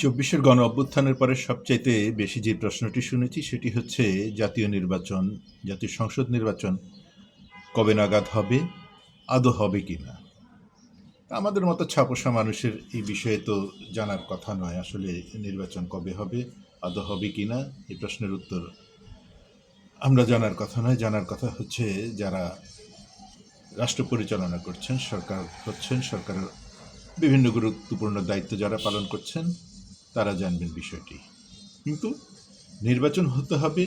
চব্বিশের গণ অভ্যুত্থানের পরে সবচাইতে বেশি যে প্রশ্নটি শুনেছি সেটি হচ্ছে জাতীয় নির্বাচন, জাতীয় সংসদ নির্বাচন কবে নাগাদ হবে, আদৌ হবে কি না। আমাদের মতো ছাপোষা মানুষের এই বিষয়ে তো জানার কথা নয় আসলে নির্বাচন কবে হবে, আদৌ হবে কি না। এই প্রশ্নের উত্তর আমরা জানার কথা নয়, জানার কথা হচ্ছে যারা রাষ্ট্র পরিচালনা করছেন, সরকার হচ্ছেন, সরকারের বিভিন্ন গুরুত্বপূর্ণ দায়িত্ব যারা পালন করছেন তারা জানবেন বিষয়টি। কিন্তু নির্বাচন হতে হবে,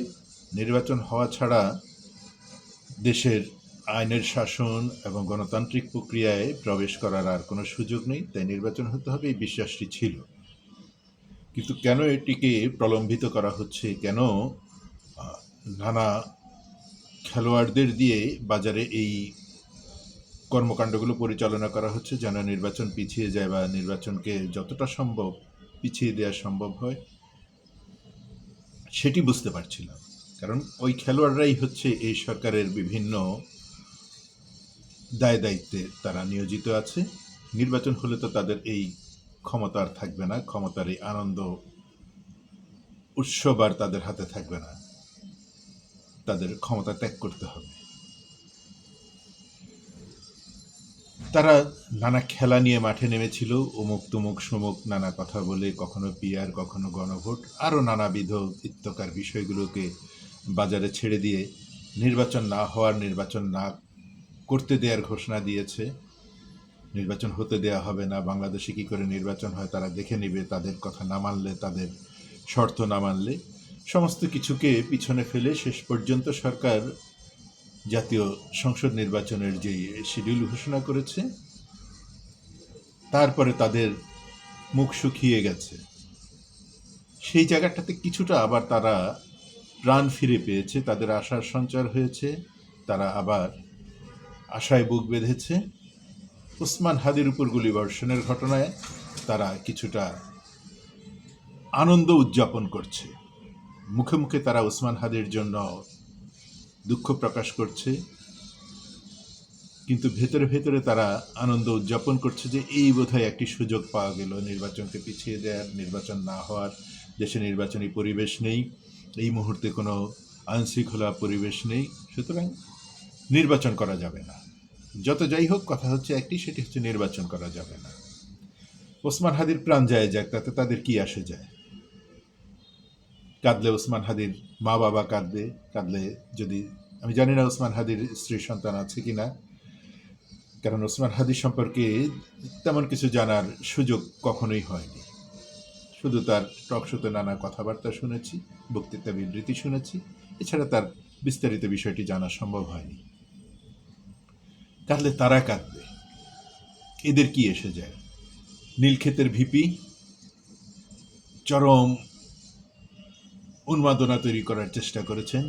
নির্বাচন হওয়া ছাড়া দেশের আইনের শাসন এবং গণতান্ত্রিক প্রক্রিয়ায় প্রবেশ করার আর কোনো সুযোগ নেই, তাই নির্বাচন হতে হবে এই বিশ্বাসটি ছিল। কিন্তু কেন এটিকে প্রলম্বিত করা হচ্ছে, কেন নানা খেলোয়াড়দের দিয়ে বাজারে এই কর্মকাণ্ডগুলো পরিচালনা করা হচ্ছে যেন নির্বাচন পিছিয়ে যায় বা নির্বাচনকে যতটা সম্ভব পিছিয়ে দেওয়া সম্ভব হয়, সেটি বুঝতে পারছিলাম। কারণ ওই খেলোয়াড়রাই হচ্ছে এই সরকারের বিভিন্ন দায় দায়িত্বে তারা নিয়োজিত আছে। নির্বাচন হলে তো তাদের এই ক্ষমতা আর থাকবে না, ক্ষমতার এই আনন্দ উৎসব আর তাদের হাতে থাকবে না, তাদের ক্ষমতা ত্যাগ করতে হবে। তারা নানা খেলা নিয়ে মাঠে নেমেছিল, অমুক তুমুক সমুক নানা কথা বলে, কখনো পিআর, কখনো গণভোট, আরও নানাবিধ ইত্যকার বিষয়গুলোকে বাজারে ছেড়ে দিয়ে নির্বাচন না হওয়ার, নির্বাচন না করতে দেওয়ার ঘোষণা দিয়েছে। নির্বাচন হতে দেয়া হবে না, বাংলাদেশে কী করে নির্বাচন হয় তারা দেখে নেবে, তাদের কথা না মানলে, তাদের শর্ত না মানলে। সমস্ত কিছুকে পিছনে ফেলে শেষ পর্যন্ত সরকার জাতীয় সংসদ নির্বাচনের যে শিডিউল ঘোষণা করেছে, তারপরে তাদের মুখ শুকিয়ে গেছে। সেই জায়গাটাতে কিছুটা আবার তারা প্রাণ ফিরে পেয়েছে, তাদের আশার সঞ্চার হয়েছে, তারা আবার আশায় বুক বেঁধেছে। ওসমান হাদির উপর গুলিবর্ষণের ঘটনায় তারা কিছুটা আনন্দ উদযাপন করছে, মুখে মুখে তারা ওসমান হাদির জন্য দুঃখ প্রকাশ করছে, কিন্তু ভেতরে ভেতরে তারা আনন্দ উদযাপন করছে যে এই বোধহয় একটি সুযোগ পাওয়া গেল নির্বাচনকে পিছিয়ে দেওয়ার, নির্বাচন না হওয়ার। দেশে নির্বাচনী পরিবেশ নেই, এই মুহূর্তে কোনো আইনশৃঙ্খলা পরিবেশ নেই, সুতরাং নির্বাচন করা যাবে না। যত যাই হোক, কথা হচ্ছে একটি, সেটি হচ্ছে নির্বাচন করা যাবে না। ওসমান হাদির প্রাণ যায় যাক, তাতে তাদের কি আসে যায়। কাঁদলে ওসমান হাদির মা বাবা কাঁদবে, কাঁদলে যদি, আমি জানি না ওসমান হাদির স্ত্রী সন্তান আছে কি না, কারণ ওসমান হাদি সম্পর্কে তেমন কিছু জানার সুযোগ কখনোই হয়নি। শুধু তার টকশোতে নানা কথাবার্তা শুনেছি, বক্তৃতা বিবৃতি শুনেছি, এছাড়া তার বিস্তারিত বিষয়টি জানা সম্ভব হয়নি। কাঁদলে তারা কাঁদবে, এদের কি এসে যায়। নীলক্ষেতের ভিপি চরম উন্মাদনা তৈরি করার চেষ্টা করেছেন।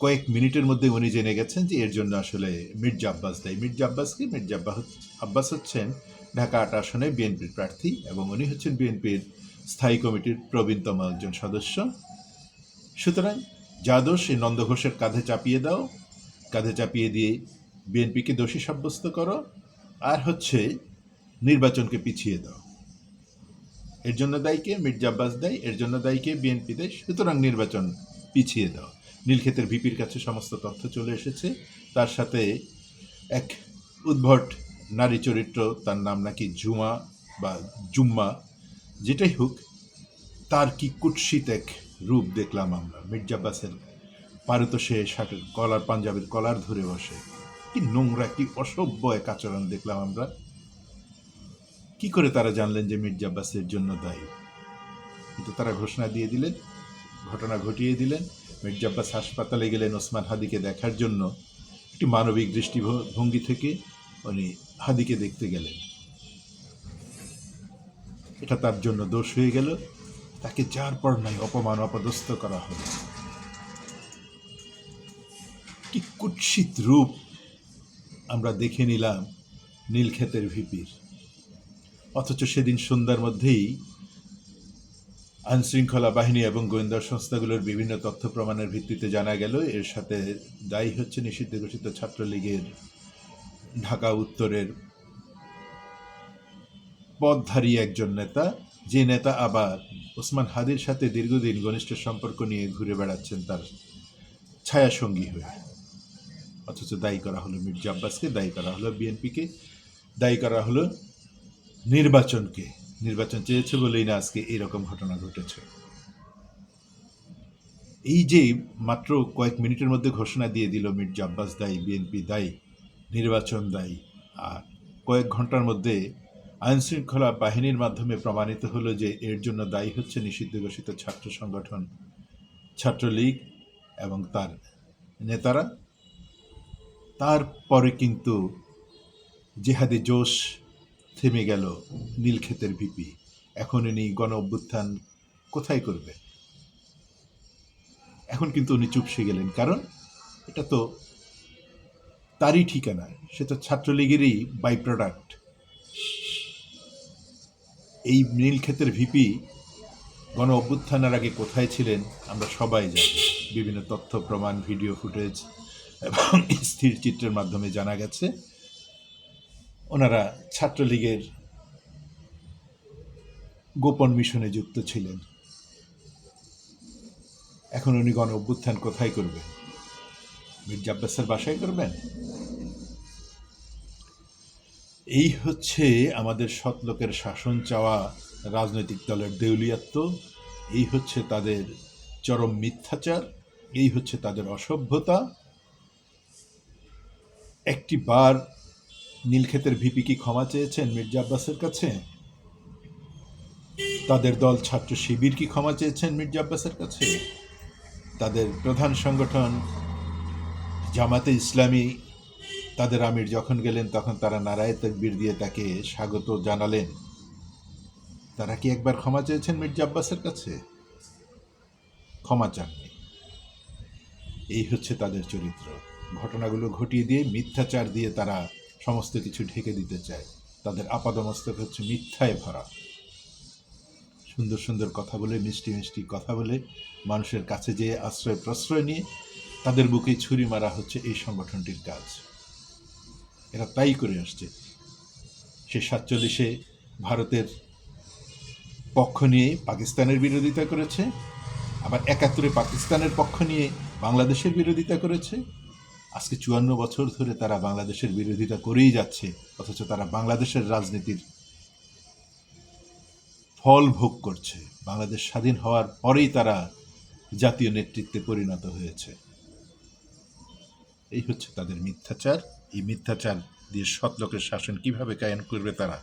কয়েক মিনিটের মধ্যে উনি জেনে গেছেন যে এর জন্য আসলে মির্জা আব্বাস দায়ী। মির্জা আব্বাসকে, মির্জা আব্বাস হচ্ছেন ঢাকা ৮ আসনে বিএনপির প্রার্থী এবং উনি হচ্ছেন বিএনপির স্থায়ী কমিটির প্রবীণতম একজন সদস্য। সুতরাং যা দোষ এই নন্দ ঘোষের কাঁধে চাপিয়ে দাও, কাঁধে চাপিয়ে দিয়ে বিএনপিকে দোষী সাব্যস্ত করো, আর হচ্ছে নির্বাচনকে পিছিয়ে দাও। এর জন্য দায়ীকে মির্জা আব্বাস দেয়, এর জন্য দায়ীকে বিএনপি দেয়, সুতরাং নির্বাচন পিছিয়ে দাও। নীলক্ষেতের ভিপির কাছে সমস্ত তথ্য চলে এসেছে, তার সাথে এক উদ্ভট নারী চরিত্র, তার নাম নাকি জুমা বা জুম্মা, যেটাই হোক, তার কি কুৎসিত এক রূপ দেখলাম আমরা। মির্জা আব্বাসের পারতোষে শার্টের কলার, পাঞ্জাবের কলার ধরে বসে, কি নোংরা, কি অসভ্য এক আচরণ দেখলাম আমরা। কি করে তারা জানলেন যে মির্জা আব্বাসের জন্য দায়ী? কিন্তু তারা ঘোষণা দিয়ে দিলেন, ঘটনা ঘটিয়ে দিলেন। মির্জা আব্বাস হাসপাতালে গেলেন ওসমান হাদিকে দেখার জন্য, একটি মানবিক দৃষ্টিভঙ্গি থেকে উনি হাদিকে দেখতে গেলেন। এটা তার জন্য দোষ হয়ে গেল, তাকে যার পর নাই অপমান অপদস্থ করা হলো। কি কুৎসিত রূপ আমরা দেখে নিলাম নীলক্ষেতের ভিপির। অথচ সেদিন সন্ধ্যার মধ্যেই আইনশৃঙ্খলা বাহিনী এবং গোয়েন্দা সংস্থাগুলোর বিভিন্ন তথ্য প্রমাণের ভিত্তিতে জানা গেল এর সাথে দায়ী হচ্ছে নিষিদ্ধ ঘোষিত ছাত্রলীগের ঢাকা উত্তরের পদধারী একজন নেতা যে নেতা আবার ওসমান হাদির সাথে দীর্ঘদিন ঘনিষ্ঠ সম্পর্ক নিয়ে ঘুরে বেড়াচ্ছেন তার ছায়াসঙ্গী হয়ে, অথচ দায়ী করা হলো মির্জা আব্বাসকে, দায়ী করা হলো বিএনপিকে, দায়ী করা হলো নির্বাচনকে। নির্বাচন চেয়েছে বলেই না আজকে এরকম ঘটনা ঘটেছে। এই যে মাত্র কয়েক মিনিটের মধ্যে ঘোষণা দিয়ে দিল মির্জা আব্বাস দায়ী, বিএনপি দায়ী, নির্বাচন দায়ী, আর কয়েক ঘন্টার মধ্যে আইনশৃঙ্খলা বাহিনীর মাধ্যমে প্রমাণিত হলো যে এর জন্য দায়ী হচ্ছে নিষিদ্ধ ঘোষিত ছাত্র সংগঠন ছাত্রলীগ এবং তার নেতারা। তারপরে কিন্তু জেহাদি জোশ থেমে গেল নীলক্ষেতের ভিপি। এখন ইনি গণ অভ্যুত্থান কোথায় করবে? এখন কিন্তু উনি চুপসে গেলেন, কারণ এটা তো তারই ঠিকানা, সে তো ছাত্রলীগেরই বাই প্রোডাক্ট। এই নীলক্ষেতের ভিপি গণ অভ্যুত্থানের আগে কোথায় ছিলেন আমরা সবাই জানি। বিভিন্ন তথ্য প্রমাণ, ভিডিও ফুটেজ এবং স্থির চিত্রের মাধ্যমে জানা গেছে ওনারা ছাত্রলীগের গোপন মিশনে যুক্ত ছিলেন। এখন উনি গণ অভ্যুত্থান কোথায় করবেন? মির্জা আব্বাসের বাসায় করবেন? এই হচ্ছে আমাদের সৎ লোকের শাসন চাওয়া রাজনৈতিক দলের দেউলিয়াত্ব, এই হচ্ছে তাদের চরম মিথ্যাচার, এই হচ্ছে তাদের অসভ্যতা। একটি বার নীলক্ষেতের ভিপি কি ক্ষমা চেয়েছেন মির্জা আব্বাসের কাছে? তাদের দল ছাত্র শিবির কি ক্ষমা চেয়েছেন মির্জা আব্বাসের কাছে? তাদের প্রধান সংগঠন জামাতে ইসলামী, তাদের আমির যখন গেলেন তখন তারা নারায়ে তাকবীর দিয়ে তাকে স্বাগত জানালেন। তারা কি একবার ক্ষমা চেয়েছেন মির্জা আব্বাসের কাছে? ক্ষমা চাননি। এই হচ্ছে তাদের চরিত্র। ঘটনাগুলো ঘটিয়ে দিয়ে, মিথ্যাচার দিয়ে তারা সমস্ত কিছু ঢেকে দিতে চায়। তাদের আপাদমস্তক হচ্ছে মিথ্যায় ভরা। সুন্দর সুন্দর কথা বলে, মিষ্টি মিষ্টি কথা বলে, মানুষের কাছে যেয়ে আশ্রয় প্রশ্রয় নিয়ে তাদের বুকে ছুরি মারা হচ্ছে এই সংগঠনটির কাজ। এরা তাই করে আসছে। সে 47-এ ভারতের পক্ষ নিয়ে পাকিস্তানের বিরোধিতা করেছে, আবার 71-এ পাকিস্তানের পক্ষ নিয়ে বাংলাদেশের বিরোধিতা করেছে। আজকে 54 বছর ধরে তারা বাংলাদেশের বিরোধিতা করেই যাচ্ছে, অথচ তারা বাংলাদেশের রাজনীতির ফল ভোগ করছে। বাংলাদেশ স্বাধীন হওয়ার পরেই তারা জাতীয় নেতৃত্বে পরিণত হয়েছে। এই হচ্ছে তাদের মিথ্যাচার। এই মিথ্যাচার দিয়ে সৎ লোকের শাসন কিভাবে কায়েম করবে তারা?